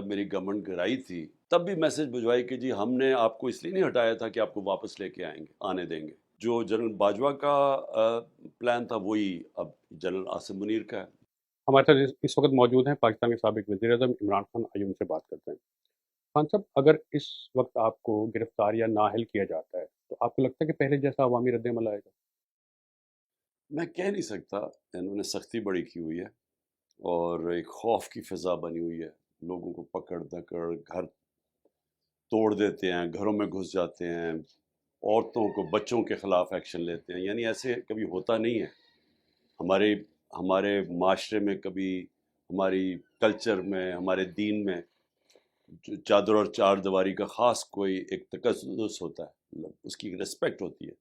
میری گورنمنٹ گرائی تھی تب بھی میسج بھجوائی کہ جی ہم نے آپ کو اس لیے نہیں ہٹایا تھا کہ آپ کو واپس لے کے آنے دیں گے. جو جنرل باجوہ کا پلان تھا وہی اب جنرل عاصم منیر کا ہے. ہمارے ساتھ اس وقت موجود ہیں پاکستان کے سابق وزیر اعظم عمران خان. آئیے ان سے بات کرتے ہیں. خان صاحب، اگر اس وقت آپ کو گرفتار یا نااہل کیا جاتا ہے تو آپ کو لگتا ہے کہ پہلے جیسا عوامی رد عمل آئے گا؟ میں کہہ نہیں سکتا. انہوں نے سختی بڑی کی ہوئی ہے اور ایک خوف کی فضا بنی ہوئی ہے. لوگوں کو پکڑ دھکڑ گھر توڑ دیتے ہیں، گھروں میں گھس جاتے ہیں، عورتوں کو بچوں کے خلاف ایکشن لیتے ہیں. یعنی ایسے کبھی ہوتا نہیں ہے ہمارے ہمارے معاشرے میں. کبھی ہماری کلچر میں، ہمارے دین میں چادر اور چار دیواری کا خاص کوئی ایک تقدس ہوتا ہے، اس کی رسپیکٹ ہوتی ہے.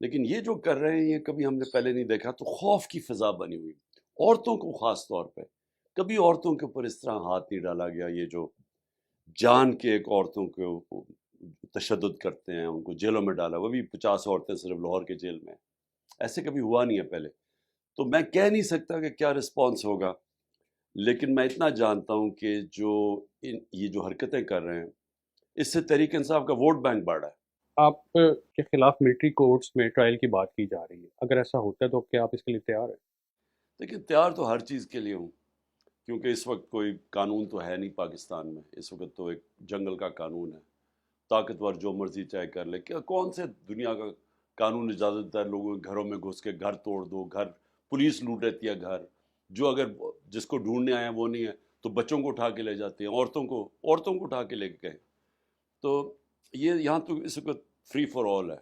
لیکن یہ جو کر رہے ہیں یہ کبھی ہم نے پہلے نہیں دیکھا. تو خوف کی فضا بنی ہوئی. عورتوں کو خاص طور پہ کبھی عورتوں کے اوپر اس طرح ہاتھ نہیں ڈالا گیا. یہ جو جان کے ایک عورتوں کو تشدد کرتے ہیں، ان کو جیلوں میں ڈالا، وہ بھی 50 عورتیں صرف لاہور کے جیل میں. ایسے کبھی ہوا نہیں ہے پہلے. تو میں کہہ نہیں سکتا کہ کیا رسپانس ہوگا، لیکن میں اتنا جانتا ہوں کہ یہ جو حرکتیں کر رہے ہیں اس سے تحریک انصاف کا ووٹ بینک بڑھا ہے. آپ کے خلاف ملٹری کورٹس میں ٹرائل کی بات کی جا رہی ہے، اگر ایسا ہوتا ہے تو کیا آپ اس کے لیے تیار ہیں؟ لیکن تیار تو ہر چیز کے لیے ہوں، کیونکہ اس وقت کوئی قانون تو ہے نہیں پاکستان میں. اس وقت تو ایک جنگل کا قانون ہے. طاقتور جو مرضی چاہے کر لے. کیا کون سے دنیا کا قانون اجازت دیتا ہے لوگوں کے گھروں میں گھس کے گھر توڑ دو، گھر پولیس لوٹ لیتی ہے گھر. جو اگر جس کو ڈھونڈنے آئے ہیں وہ نہیں ہے تو بچوں کو اٹھا کے لے جاتے ہیں، عورتوں کو اٹھا کے لے کے گئے. تو یہ یہاں تو اس وقت فری فار آل ہے.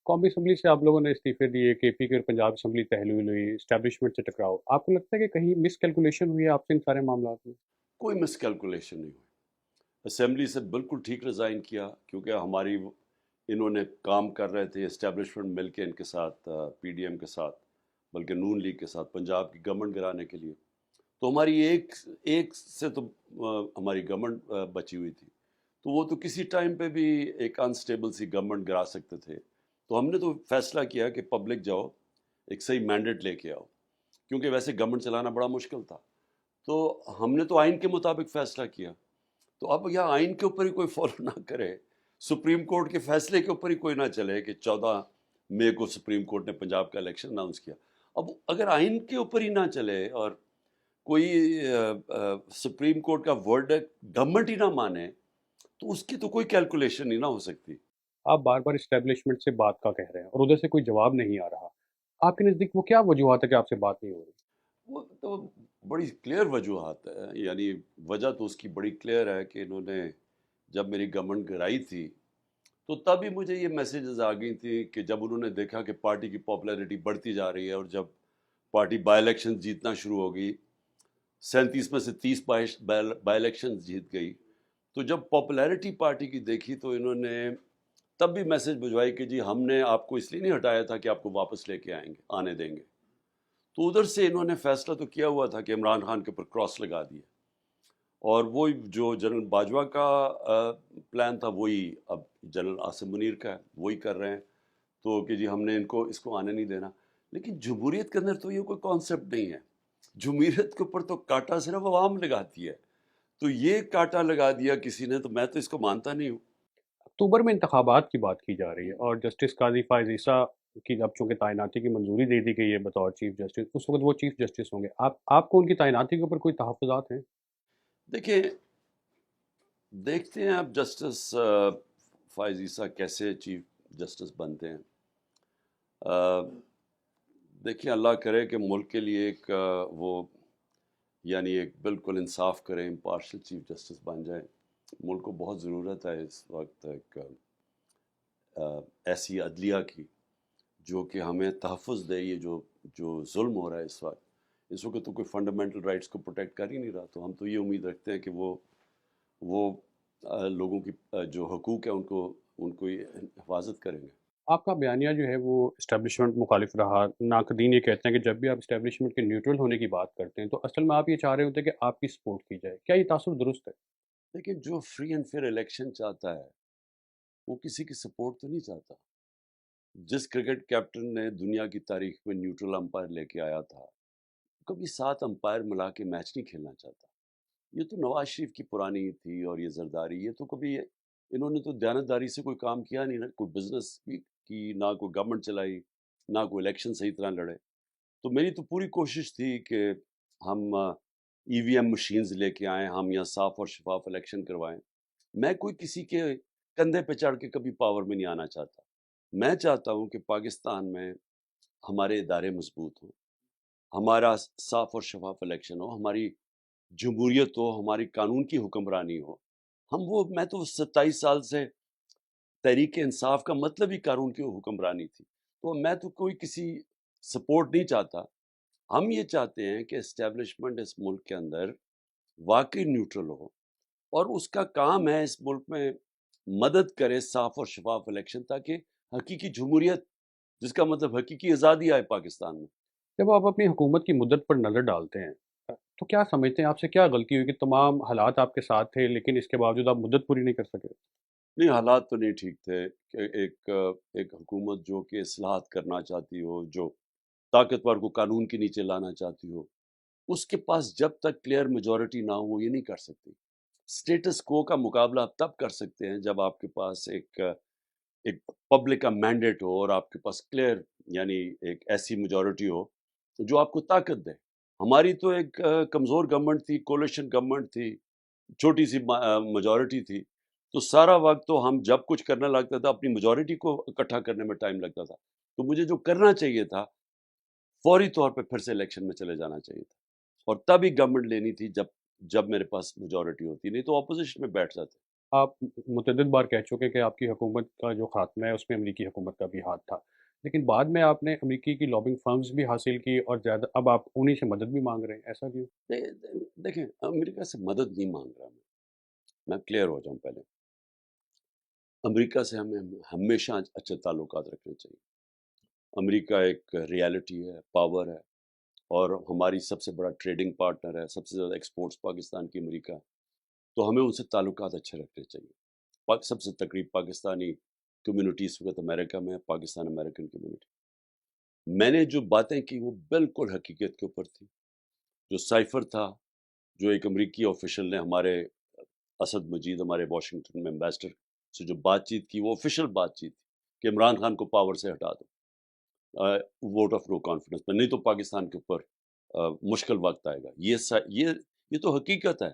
قومی اسمبلی سے آپ لوگوں نے استعفے دیے، کے پی کے اور پنجاب اسمبلی تحلیل ہوئی، اسٹیبلشمنٹ سے ٹکراؤ. آپ کو لگتا ہے کہ کہیں مس کیلکولیشن ہوئی ہے آپ سے ان سارے معاملات میں؟ کوئی مس کیلکولیشن نہیں ہوئی. اسمبلی سے بالکل ٹھیک ریزائن کیا، کیونکہ انہوں نے کام کر رہے تھے اسٹیبلشمنٹ مل کے ان کے ساتھ، پی ڈی ایم کے ساتھ، بلکہ نون لیگ کے ساتھ پنجاب کی گورنمنٹ گرانے کے لیے. تو ہماری ایک سے تو ہماری گورنمنٹ بچی ہوئی تھی. تو وہ تو کسی ٹائم پہ بھی ایک انسٹیبل سی گورنمنٹ گرا سکتے تھے. تو ہم نے تو فیصلہ کیا کہ پبلک جاؤ، ایک صحیح مینڈیٹ لے کے آؤ، کیونکہ ویسے گورنمنٹ چلانا بڑا مشکل تھا. تو ہم نے تو آئین کے مطابق فیصلہ کیا. تو اب یہاں آئین کے اوپر ہی کوئی فالو نہ کرے، سپریم کورٹ کے فیصلے کے اوپر ہی کوئی نہ چلے کہ 14 مئی کو سپریم کورٹ نے پنجاب کا الیکشن اناؤنس کیا. اب اگر آئین کے اوپر ہی نہ چلے اور کوئی سپریم کورٹ کا ورڈ گورنمنٹ ہی نہ مانے تو اس کی تو کوئی کیلکولیشن ہی نہ ہو سکتی. آپ بار بار اسٹیبلشمنٹ سے بات کا کہہ رہے ہیں اور ادھر سے کوئی جواب نہیں آ رہا. آپ کے نزدیک وہ کیا وجوہات ہے کہ آپ سے بات نہیں ہو رہی؟ وہ تو بڑی کلیئر وجوہات ہے. یعنی وجہ تو اس کی بڑی کلیئر ہے کہ انہوں نے جب میری گورنمنٹ گرائی تھی تو تب ہی مجھے یہ میسیجز آ گئی تھی کہ جب انہوں نے دیکھا کہ پارٹی کی پاپولیرٹی بڑھتی جا رہی ہے اور جب پارٹی بائی الیکشن جیتنا شروع ہو گئی، 37 میں سے 30 بائی الیکشن جیت گئی، تو جب پاپولیرٹی پارٹی کی دیکھی تو انہوں نے تب بھی میسج بھجوائی کہ جی ہم نے آپ کو اس لیے نہیں ہٹایا تھا کہ آپ کو واپس لے کے آنے دیں گے. تو ادھر سے انہوں نے فیصلہ تو کیا ہوا تھا کہ عمران خان کے اوپر کراس لگا دیے. اور وہ جو جنرل باجوہ کا پلان تھا وہی اب جنرل عاصم منیر کا ہے، وہی کر رہے ہیں. تو کہ جی ہم نے اس کو آنے نہیں دینا. لیکن جمہوریت کے اندر تو یہ کوئی کانسیپٹ نہیں ہے. جمہوریت کے اوپر تو کاٹا صرف عوام لگاتی ہے. تو یہ کاٹا لگا دیا کسی نے، تو میں تو اس کو مانتا نہیں ہوں. اکتوبر میں انتخابات کی بات کی جا رہی ہے اور جسٹس قاضی فائز عیسیٰ کی اب چونکہ تعیناتی کی منظوری دے دی گئی ہے بطور چیف جسٹس، اس وقت وہ چیف جسٹس ہوں گے. آپ کو ان کی تعیناتی کے اوپر کوئی تحفظات ہیں؟ دیکھیں، دیکھتے ہیں اب جسٹس فائز عیسیٰ کیسے چیف جسٹس بنتے ہیں. دیکھیں اللہ کرے کہ ملک کے لیے ایک وہ یعنی ایک بالکل انصاف کرے، امپارشل چیف جسٹس بن جائے. ملک کو بہت ضرورت ہے اس وقت ایک ایسی عدلیہ کی جو کہ ہمیں تحفظ دے. یہ جو ظلم ہو رہا ہے اس وقت تو کوئی فنڈامنٹل رائٹس کو پروٹیکٹ کر ہی نہیں رہا. تو ہم تو یہ امید رکھتے ہیں کہ وہ لوگوں کی جو حقوق ہیں ان کو یہ حفاظت کریں گے. آپ کا بیانیہ جو ہے وہ اسٹیبلشمنٹ مخالف رہا. ناقدین یہ کہتے ہیں کہ جب بھی آپ اسٹیبلشمنٹ کے نیوٹرل ہونے کی بات کرتے ہیں تو اصل میں آپ یہ چاہ رہے ہوتے ہیں کہ آپ کی سپورٹ کی جائے. کیا یہ تاثر درست ہے؟ لیکن جو فری اینڈ فیئر الیکشن چاہتا ہے وہ کسی کی سپورٹ تو نہیں چاہتا. جس کرکٹ کیپٹن نے دنیا کی تاریخ میں نیوٹرل امپائر لے کے آیا تھا، کبھی 7 امپائر ملا کے میچ نہیں کھیلنا چاہتا. یہ تو نواز شریف کی پرانی تھی، اور یہ زرداری، یہ تو کبھی انہوں نے تو دیانتداری سے کوئی کام کیا نہیں نا، کوئی بزنس بھی کی نہ، کوئی گورنمنٹ چلائی نہ، کوئی الیکشن صحیح طرح لڑے. تو میری تو پوری کوشش تھی کہ ہم ای وی ایم مشینز لے کے آئیں، ہم یہاں صاف اور شفاف الیکشن کروائیں. میں کوئی کسی کے کندھے پہ چڑھ کے کبھی پاور میں نہیں آنا چاہتا. میں چاہتا ہوں کہ پاکستان میں ہمارے ادارے مضبوط ہوں، ہمارا صاف اور شفاف الیکشن ہو، ہماری جمہوریت ہو، ہماری قانون کی حکمرانی ہو. میں تو 27 سال سے تحریک انصاف کا مطلب ہی قانون کی حکمرانی تھی. تو میں تو کوئی کسی سپورٹ نہیں چاہتا. ہم یہ چاہتے ہیں کہ اسٹیبلشمنٹ اس ملک کے اندر واقعی نیوٹرل ہو، اور اس کا کام ہے اس ملک میں مدد کرے صاف اور شفاف الیکشن، تاکہ حقیقی جمہوریت، جس کا مطلب حقیقی آزادی آئے پاکستان میں. جب آپ اپنی حکومت کی مدت پر نظر ڈالتے ہیں تو کیا سمجھتے ہیں آپ سے کیا غلطی ہوئی کہ تمام حالات آپ کے ساتھ تھے لیکن اس کے باوجود آپ مدت پوری نہیں کر سکے؟ نہیں، حالات تو نہیں ٹھیک تھے کہ ایک حکومت جو کہ اصلاحات کرنا چاہتی ہو، جو طاقتور کو قانون کے نیچے لانا چاہتی ہو، اس کے پاس جب تک کلیئر میجورٹی نہ ہو، یہ نہیں کر سکتی. اسٹیٹس کو کا مقابلہ آپ تب کر سکتے ہیں جب آپ کے پاس ایک پبلک کا مینڈیٹ ہو، اور آپ کے پاس کلیئر، یعنی ایک ایسی میجورٹی ہو جو آپ کو طاقت دے. ہماری تو ایک کمزور گورنمنٹ تھی، کولیشن گورنمنٹ تھی، چھوٹی سی میجورٹی تھی. تو سارا وقت تو ہم جب کچھ کرنے لگتا تھا، اپنی میجورٹی کو اکٹھا کرنے میں ٹائم لگتا تھا. تو مجھے جو کرنا چاہیے تھا، فوری طور پہ پھر سے الیکشن میں چلے جانا چاہیے تھا، اور تب ہی گورنمنٹ لینی تھی جب میرے پاس میجورٹی ہوتی. نہیں تو اپوزیشن میں بیٹھ جاتے. آپ متعدد بار کہہ چکے کہ آپ کی حکومت کا جو خاتمہ ہے اس میں امریکی حکومت کا بھی ہاتھ تھا، لیکن بعد میں آپ نے امریکی کی لابنگ فرمز بھی حاصل کی اور زیادہ اب آپ انہی سے مدد بھی مانگ رہے ہیں، ایسا کیوں؟ دیکھیں، امریکہ سے مدد نہیں مانگ رہا میں کلیئر ہو جاؤں پہلے. امریکہ سے ہمیں ہمیشہ اچھے تعلقات رکھنے چاہیے. امریکہ ایک ریالٹی ہے، پاور ہے، اور ہماری سب سے بڑا ٹریڈنگ پارٹنر ہے. سب سے زیادہ ایکسپورٹس پاکستان کی امریکہ. تو ہمیں ان سے تعلقات اچھے رکھنے چاہیے. سب سے تقریب پاکستانی کمیونٹی اس وقت امریکہ میں ہے، پاکستان امریکن کمیونٹی. میں نے جو باتیں کی وہ بالکل حقیقت کے اوپر تھی. جو سائفر تھا، جو ایک امریکی آفیشل نے ہمارے اسد مجید، ہمارے واشنگٹن میں امبیسڈر سے جو بات چیت کی، وہ آفیشل بات چیت تھی کہ عمران خان کو پاور سے ہٹا دو ووٹ آف نو کانفیڈنس میں، نہیں تو پاکستان کے اوپر مشکل وقت آئے گا. یہ تو حقیقت ہے.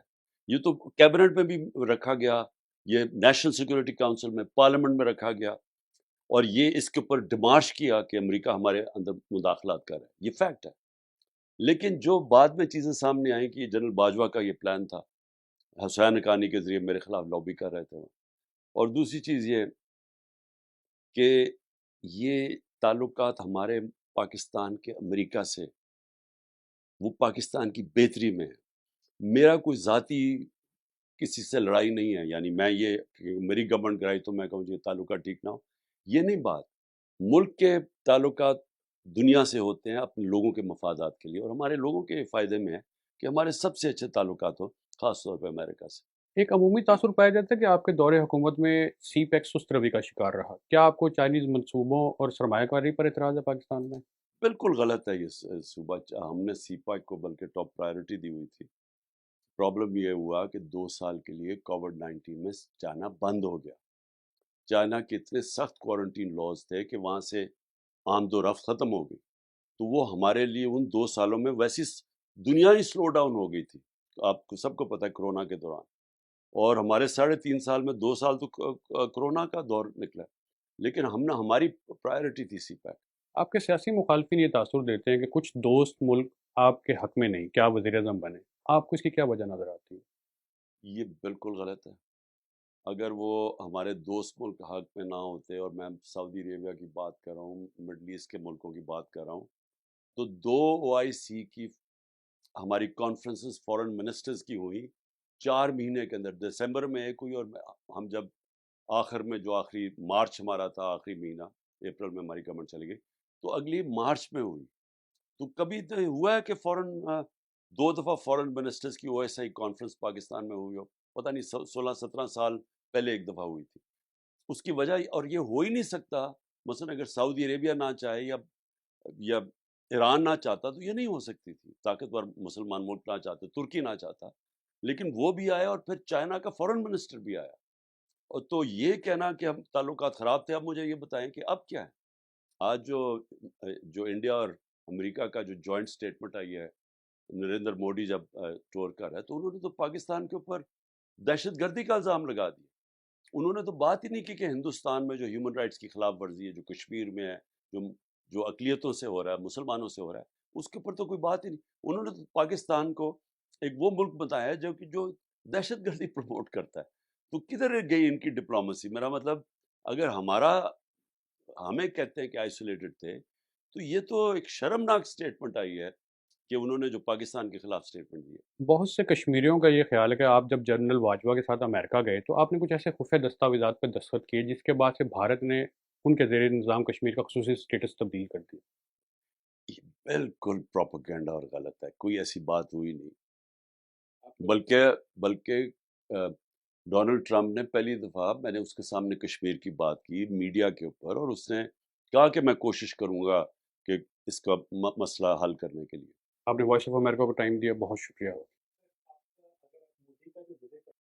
یہ تو کیبنٹ میں بھی رکھا گیا، یہ نیشنل سیکورٹی کاؤنسل میں، پارلیمنٹ میں رکھا گیا، اور یہ اس کے اوپر ڈمانش کیا کہ امریکہ ہمارے اندر مداخلات کر رہا ہے. یہ فیکٹ ہے. لیکن جو بعد میں چیزیں سامنے آئیں کہ جنرل باجوہ کا یہ پلان تھا، حسین حقانی کے ذریعے میرے خلاف لابی کر رہے تھے وہ. اور دوسری چیز یہ کہ یہ تعلقات ہمارے پاکستان کے امریکہ سے، وہ پاکستان کی بہتری میں ہے. میرا کوئی ذاتی کسی سے لڑائی نہیں ہے، یعنی میں یہ کہ میری گورنمنٹ گرائی تو میں کہوں یہ تعلقات ٹھیک نہ ہو، یہ نہیں بات. ملک کے تعلقات دنیا سے ہوتے ہیں اپنے لوگوں کے مفادات کے لیے، اور ہمارے لوگوں کے فائدے میں ہے کہ ہمارے سب سے اچھے تعلقات ہوں، خاص طور پہ امریکہ سے. ایک عمومی تاثر پایا جاتا ہے کہ آپ کے دور حکومت میں سی پیک سست روی کا شکار رہا. کیا آپ کو چائنیز منصوبوں اور سرمایہ کاری پر اعتراض ہے پاکستان میں؟ بالکل غلط ہے یہ صوبہ. ہم نے سی پیک کو بلکہ ٹاپ پرائرٹی دی ہوئی تھی. پرابلم یہ ہوا کہ 2 سال کے لیے کووڈ-19 میں چائنا بند ہو گیا. چائنا کے اتنے سخت کوارنٹین لاز تھے کہ وہاں سے آمد و رفت ختم ہو گئی. تو وہ ہمارے لیے ان 2 سالوں میں ویسی دنیا ہی سلو ڈاؤن ہو گئی تھی. آپ کو سب کو پتہ ہے کرونا کے دوران. اور ہمارے 3.5 سال میں 2 سال تو کرونا کا دور نکلا. لیکن ہماری پرائرٹی تھی سی پیک. آپ کے سیاسی مخالفین یہ تاثر دیتے ہیں کہ کچھ دوست ملک آپ کے حق میں نہیں، کیا وزیر اعظم بنے. آپ کو اس کی کیا وجہ نظر آتی ہے؟ یہ بالکل غلط ہے. اگر وہ ہمارے دوست ملک حق میں نہ ہوتے، اور میں سعودی عربیہ کی بات کر رہا ہوں، مڈل ایسٹ کے ملکوں کی بات کر رہا ہوں، تو 2 OIC کی ہماری کانفرنسز فورن منسٹرز کی ہوئی 4 مہینے کے اندر. دسمبر میں ایک ہوئی، اور ہم جب آخر میں جو آخری مارچ ہمارا تھا، آخری مہینہ اپریل میں ہماری گورنمنٹ چلی گئی، تو اگلی مارچ میں ہوئی. تو کبھی تو ہوا ہے کہ فورن 2 دفعہ فورن منسٹرز کی OSI کانفرنس پاکستان میں ہوئی ہو؟ پتہ نہیں 16-17 سال پہلے ایک دفعہ ہوئی تھی. اس کی وجہ، اور یہ ہو ہی نہیں سکتا. مثلا اگر سعودی عربیہ نہ چاہے یا ایران نہ چاہتا تو یہ نہیں ہو سکتی تھی. طاقتور مسلمان ملک نہ چاہتے، ترکی نہ چاہتا. لیکن وہ بھی آیا اور پھر چائنا کا فورن منسٹر بھی آیا. اور تو یہ کہنا کہ ہم تعلقات خراب تھے، اب مجھے یہ بتائیں کہ اب کیا ہے. آج جو انڈیا اور امریکہ کا جو جوائنٹ اسٹیٹمنٹ آئی ہے، نریندر مودی جب ٹور کر رہا ہے، تو انہوں نے تو پاکستان کے اوپر دہشت گردی کا الزام لگا دیا. انہوں نے تو بات ہی نہیں کی کہ ہندوستان میں جو ہیومن رائٹس کی خلاف ورزی ہے، جو کشمیر میں ہے، جو اقلیتوں سے ہو رہا ہے، مسلمانوں سے ہو رہا ہے، اس کے اوپر تو کوئی بات ہی نہیں. انہوں نے تو پاکستان کو ایک وہ ملک بتایا ہے جو دہشت گردی پروموٹ کرتا ہے. تو کدھر گئی ان کی ڈپلومسی؟ میرا مطلب، اگر ہمیں کہتے ہیں کہ آئسولیٹڈ تھے، تو یہ تو ایک شرمناک سٹیٹمنٹ آئی ہے کہ انہوں نے جو پاکستان کے خلاف سٹیٹمنٹ دی ہے. بہت سے کشمیریوں کا یہ خیال ہے کہ آپ جب جنرل باجوہ کے ساتھ امریکہ گئے تو آپ نے کچھ ایسے خفیہ دستاویزات پہ دستخط کیے جس کے بعد سے بھارت نے ان کے زیر نظام کشمیر کا خصوصی اسٹیٹس تبدیل کر دیا. یہ بالکل پروپیگنڈا اور غلط ہے، کوئی ایسی بات ہوئی نہیں. بلکہ ڈونلڈ ٹرمپ نے پہلی دفعہ، میں نے اس کے سامنے کشمیر کی بات کی میڈیا کے اوپر، اور اس نے کہا کہ میں کوشش کروں گا کہ اس کا مسئلہ حل کرنے کے لیے. آپ نے وائس آف امریکہ کو ٹائم دیا، بہت شکریہ.